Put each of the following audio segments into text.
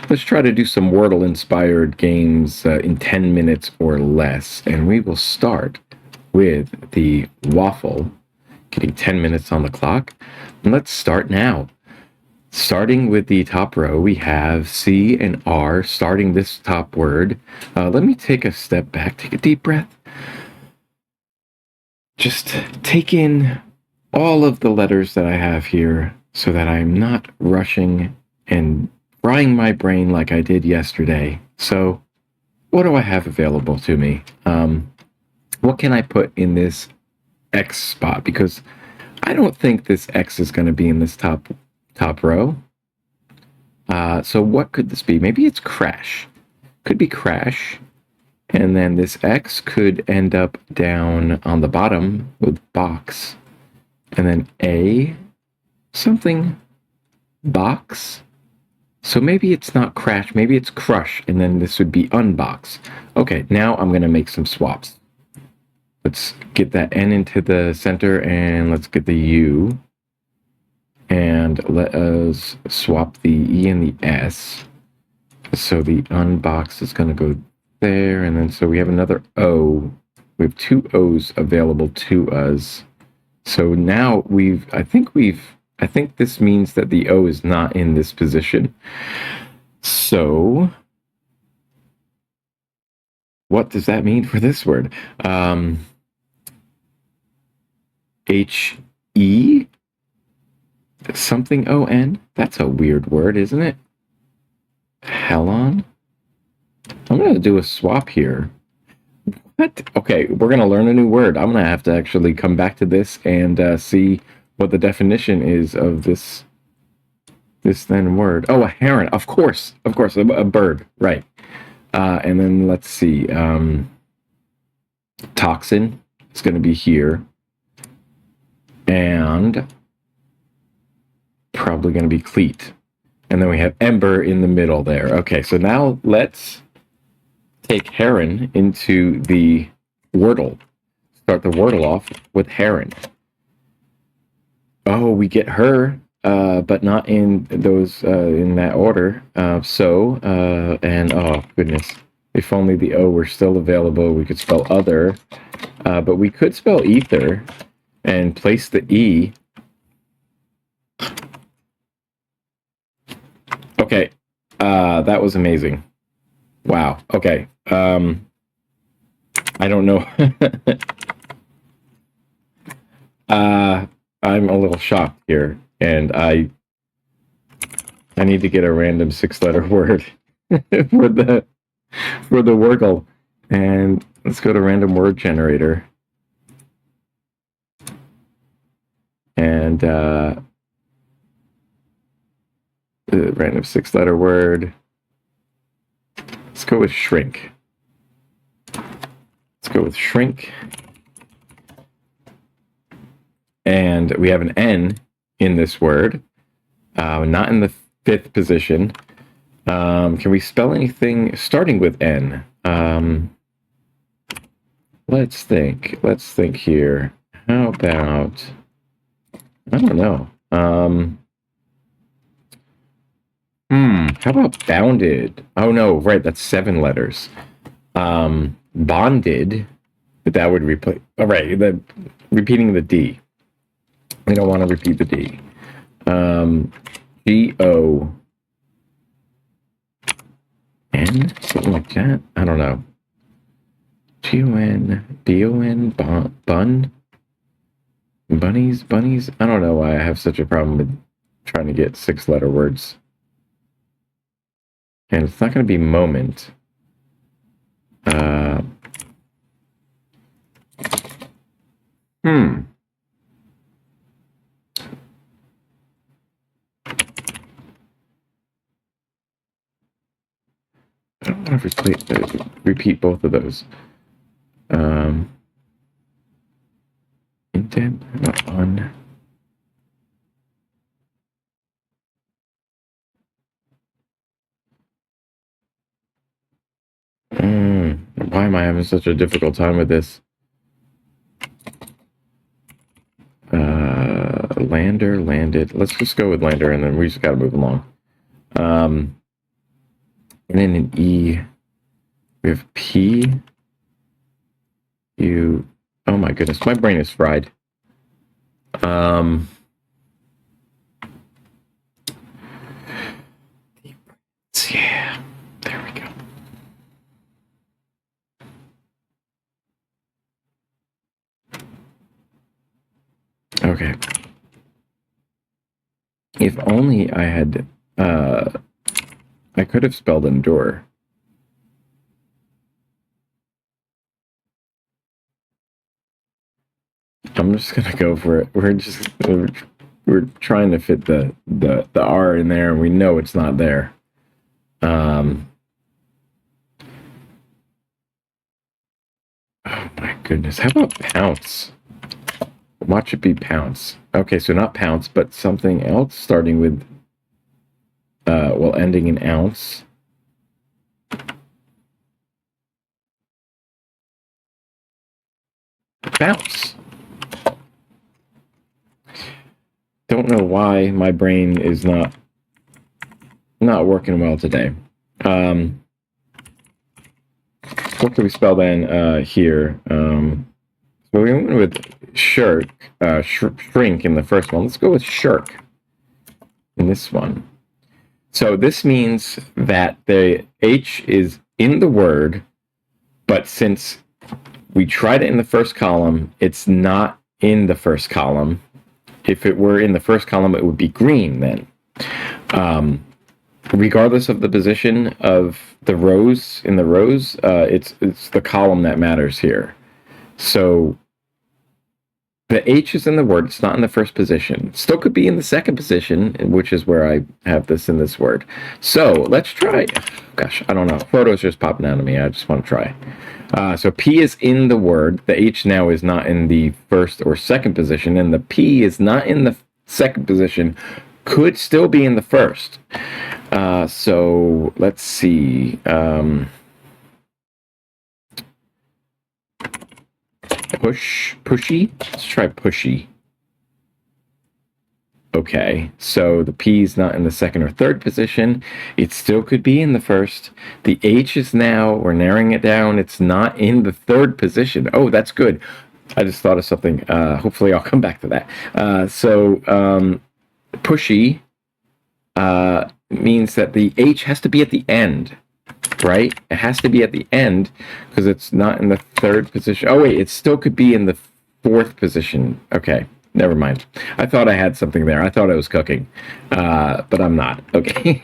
Let's try to do some Wordle-inspired games in 10 minutes or less. And we will start with the waffle, getting 10 minutes on the clock. And let's start now. Starting with the top row, we have C and R, starting this top word. Let me take a step back, take a deep breath. Just take in all of the letters that I have here so that I'm not rushing and frying my brain like I did yesterday. So what do I have available to me? What can I put in this X spot? Because I don't think this X is going to be in this top row. So what could this be? Maybe it's crash. Could be crash. And then this X could end up down on the bottom with box. And then A, something, box. So maybe it's not crash, maybe it's crush, and then this would be unbox. Okay, now I'm going to make some swaps. Let's get that N into the center, and let's get the U. And let us swap the E and the S. So the unbox is going to go there, and then so we have another O. We have two O's available to us. So now I think this means that the O is not in this position. So what does that mean for this word? H-E? Something O-N? That's a weird word, isn't it? Helon? I'm going to do a swap here. What? Okay, we're going to learn a new word. I'm going to have to actually come back to this and see what the definition is of this then word. Oh, a heron. Of course, a bird. Right. And then let's see. Toxin is going to be here. And probably going to be cleat. And then we have ember in the middle there. Okay, so now let's take heron into the Wordle. Start the Wordle off with heron. Oh, we get her, but not in those in that order. And oh goodness, if only the O were still available, we could spell other. But we could spell ether and place the E. Okay, that was amazing. Wow. Okay. I don't know. I'm a little shocked here, and I need to get a random 6-letter word for the Worgle. And let's go to random word generator. And random 6-letter word. Let's go with shrink. Let's go with shrink. And we have an N in this word, not in the 5th position. Can we spell anything starting with N? Let's think here. How about, I don't know. How about bounded? Oh no, right, that's 7 letters. Bonded, but that would replace, all right, repeating the D. We don't want to repeat the D. G-O-N, something like that. I don't know. G-O-N, B-O-N, bun? Bunnies? I don't know why I have such a problem with trying to get 6-letter words. And it's not going to be moment. I don't want to repeat both of those. Indent, not on. Why am I having such a difficult time with this? Lander, landed. Let's just go with lander, and then we just got to move along. And then an E, we have P, U. Oh my goodness, my brain is fried. Yeah, there we go. Okay. If only I had, I could have spelled endure. I'm just gonna go for it. We're trying to fit the R in there, and we know it's not there. Oh my goodness. How about pounce? Watch it be pounce. Okay, so not pounce, but something else starting with, well, ending in ounce. Bounce. Don't know why my brain is not working well today. What can we spell then here? So we went with shrink in the first one. Let's go with shirk in this one. So this means that the H is in the word, but since we tried it in the first column, it's not in the first column. If it were in the first column, it would be green then. Regardless of the position of the rows in the rows, it's the column that matters here. So the H is in the word. It's not in the first position. Still could be in the second position, which is where I have this in this word. So let's try. Gosh, I don't know. Photos just popping out of me. I just want to try. So P is in the word. The H now is not in the first or second position, and the P is not in the second position. Could still be in the first. So let's see. Pushy. Let's try pushy. Okay, so the P is not in the second or third position. It still could be in the first. The H is now, we're narrowing it down. It's not in the third position. Oh, that's good. I just thought of something. Hopefully I'll come back to that. Pushy means that the H has to be at the end, right? It has to be at the end because it's not in the third position. Oh, wait, it still could be in the fourth position. Okay, never mind. I thought I had something there. I thought I was cooking, but I'm not. Okay.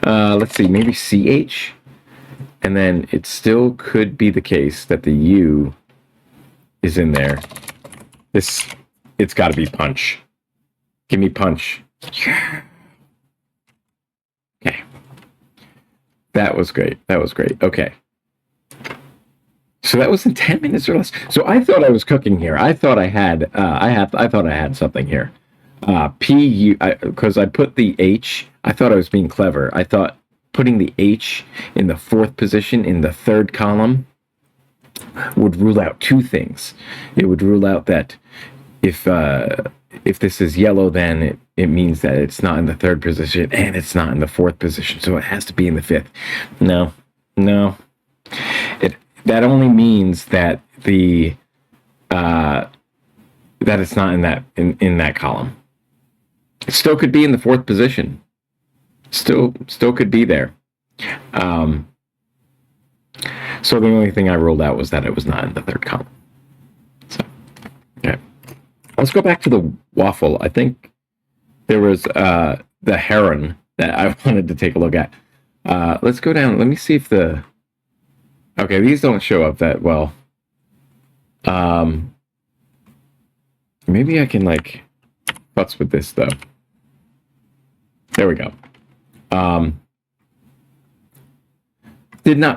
Let's see, maybe CH? And then it still could be the case that the U is in there. It's got to be punch. Give me punch. Yeah. Okay. That was great. Okay. So that was in 10 minutes or less. So I thought I was cooking here. I thought I had something here. Because I put the H. I thought I was being clever. I thought putting the H in the fourth position in the third column would rule out two things. It would rule out that if this is yellow, then it means that it's not in the third position and it's not in the fourth position, so it has to be in the fifth. No. That only means that that it's not in that column. It still could be in the fourth position. Still could be there. So the only thing I ruled out was that it was not in the third column. So, okay. Let's go back to the waffle. I think there was the heron that I wanted to take a look at. Let's go down. Let me see if the... Okay, these don't show up that well. Maybe I can, like, futz with this, though. There we go.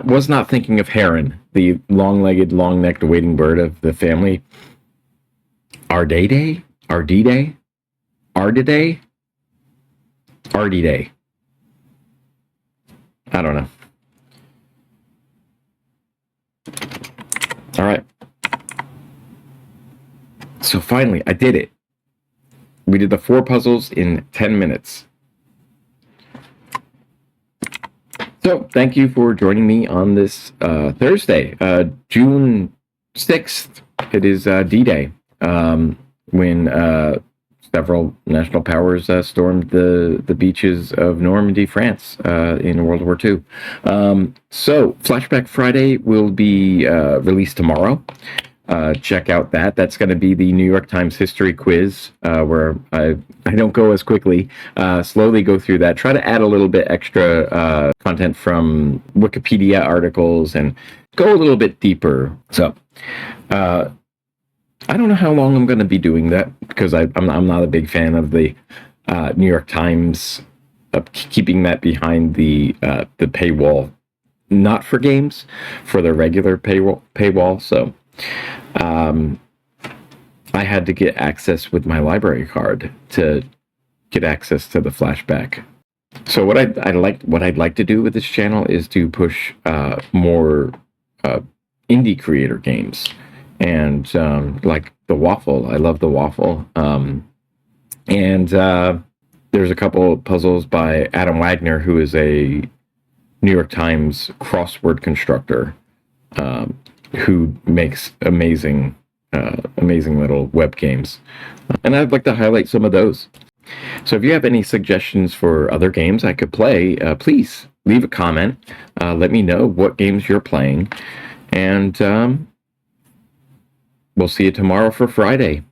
Was not thinking of heron, the long-legged, long-necked wading bird of the family. Ardidae? Ardidae? Ardidae? Ardidae. I don't know. All right. So finally, I did it. We did the 4 puzzles in 10 minutes. So thank you for joining me on this Thursday, June 6th. It is D-Day, when several national powers stormed the beaches of Normandy, France, in World War II. So Flashback Friday will be released tomorrow. Check out that. That's going to be the New York Times history quiz, where I don't go as quickly. Slowly go through that. Try to add a little bit extra content from Wikipedia articles and go a little bit deeper. So I don't know how long I'm going to be doing that, because I'm not a big fan of the New York Times keeping that behind the paywall, not for games, for the regular paywall. So I had to get access with my library card to get access to the flashback. So what I'd like to do with this channel is to push more indie creator games, and like the Waffle. I love the Waffle, and there's a couple of puzzles by Adam Wagner, who is a New York Times crossword constructor, who makes amazing little web games, and I'd like to highlight some of those. So if you have any suggestions for other games I could play, please leave a comment. Let me know what games you're playing, and we'll see you tomorrow for Friday.